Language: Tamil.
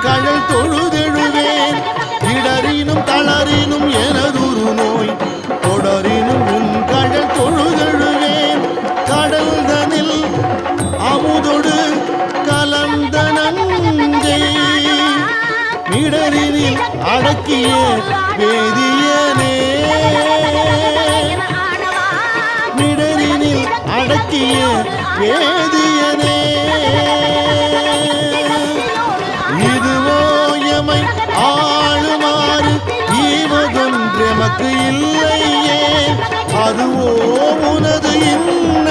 கழல் தொழுதெழுவேன் இடறினும் தளறினும் எனதுரு நோய் தொடரினும் உன் கழல் தொழுதெழுவேன் கடல் தனில் அமுதொடு கலந்த நஞ்சை இடரினில் அடக்கிய வேதியனே இடரினில் அடக்கிய வேதியனே இதுவோ எமை ஆளுமாறு ஈவதொன்றெமக்கு இல்லையே அதுவோ உனது இன்ன